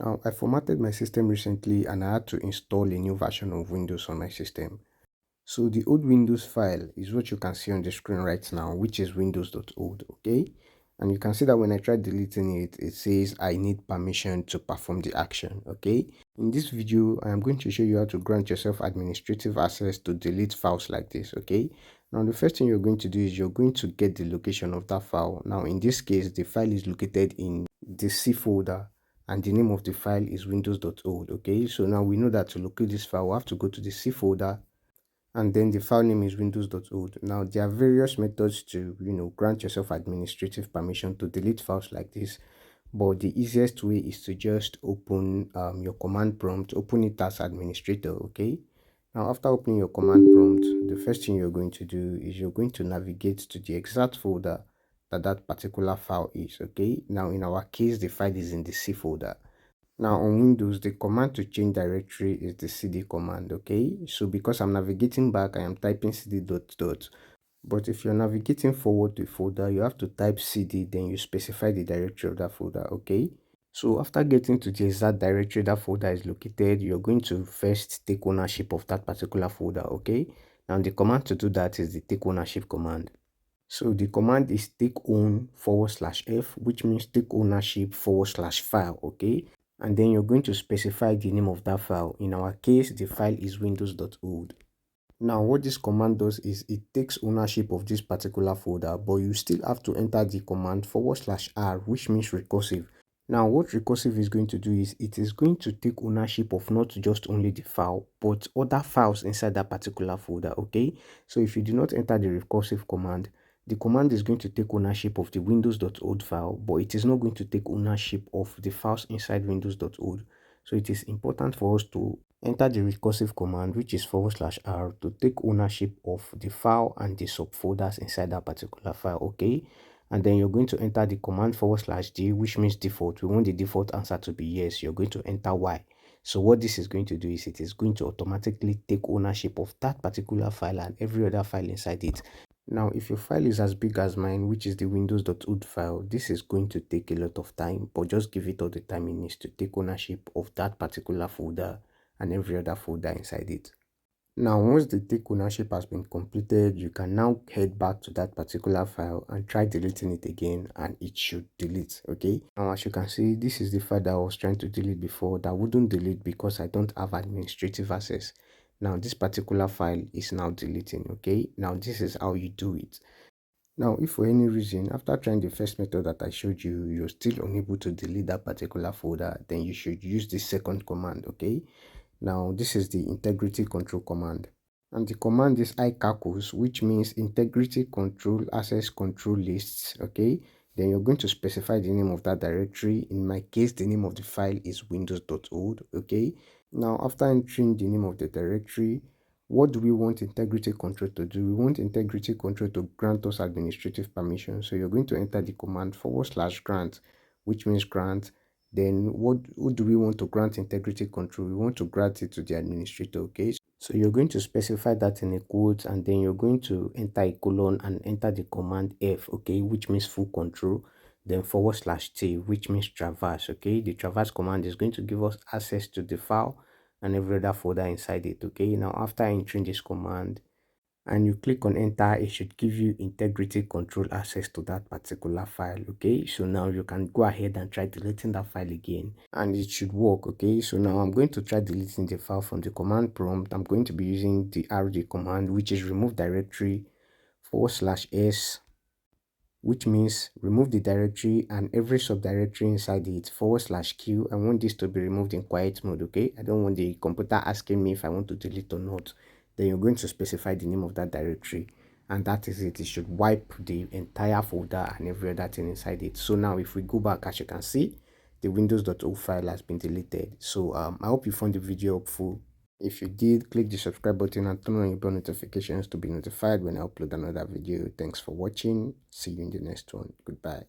Now, I formatted my system recently and I had to install a new version of Windows on my system. So the old Windows file is what you can see on the screen right now, which is windows.old, okay? And you can see that when I try deleting it, it says I need permission to perform the action, okay? In this video, I am going to show you how to grant yourself administrative access to delete files like this, okay? Now, the first thing you're going to do is you're going to get the location of that file. Now, in this case, the file is located in the C folder and the name of the file is windows.old, okay? So now we know that to locate this file, we have to go to the C folder and then the file name is windows.old. Now there are various methods to grant yourself administrative permission to delete files like this, but the easiest way is to just open your command prompt, open it as administrator, okay? Now after opening your command prompt, the first thing you're going to do is you're going to navigate to the exact folder that particular file is, okay? Now in our case the file is in the C folder. Now on Windows, the command to change directory is the cd command, okay? So because I'm navigating back, I am typing cd dot dot. But if you're navigating forward to a folder, you have to type cd, then you specify the directory of that folder, okay? So after getting to the exact directory that folder is located, you're going to first take ownership of that particular folder, okay? Now the command to do that is the take ownership command. So the command is take own /f, which means take ownership /file, okay? And then you're going to specify the name of that file. In our case, the file is windows.old. Now, what this command does is it takes ownership of this particular folder, but you still have to enter the command /r, which means recursive. Now, what recursive is going to do is it is going to take ownership of not just only the file, but other files inside that particular folder, okay? So if you do not enter the recursive command, the command is going to take ownership of the windows.old file, but it is not going to take ownership of the files inside windows.old. So it is important for us to enter the recursive command, which is /r, to take ownership of the file and the subfolders inside that particular file, okay? And then you're going to enter the command /d, which means default. We want the default answer to be yes. You're going to enter y. So what this is going to do is it is going to automatically take ownership of that particular file and every other file inside it. Now, if your file is as big as mine, which is the windows.old file, this is going to take a lot of time, but just give it all the time it needs to take ownership of that particular folder and every other folder inside it. Now, once the take ownership has been completed, you can now head back to that particular file and try deleting it again, and it should delete, okay? Now, as you can see, this is the file that I was trying to delete before that wouldn't delete because I don't have administrative access. Now, this particular file is now deleting, okay? Now, this is how you do it. Now, if for any reason, after trying the first method that I showed you, you're still unable to delete that particular folder, then you should use the second command, okay? Now, this is the integrity control command. And the command is icacos, which means integrity control access control lists, okay? Then you're going to specify the name of that directory. In my case, the name of the file is windows.old, okay? Now, after entering the name of the directory, what do we want integrity control to do? We want integrity control to grant us administrative permission. So you're going to enter the command /grant, which means grant. Then who do we want to grant integrity control? We want to grant it to the administrator, okay? So you're going to specify that in a quote, and then you're going to enter a colon and enter the command F, okay, which means full control. Then /T, which means traverse, okay? The traverse command is going to give us access to the file and every other folder inside it, okay? Now, after entering this command, and you click on enter, it should give you integrity control access to that particular file, okay? So now you can go ahead and try deleting that file again and it should work, okay? So now I'm going to try deleting the file from the command prompt. I'm going to be using the rd command, which is remove directory /s, which means remove the directory and every subdirectory inside it /q. I want this to be removed in quiet mode, okay? I don't want the computer asking me if I want to delete or not. Then you're going to specify the name of that directory, and that is it. It should wipe the entire folder and every other thing inside it. So now if we go back, as you can see, the windows.o file has been deleted. So I hope you found the video helpful. If you did, click the subscribe button and turn on your bell notifications to be notified when I upload another video. Thanks for watching. See you in the next one. Goodbye.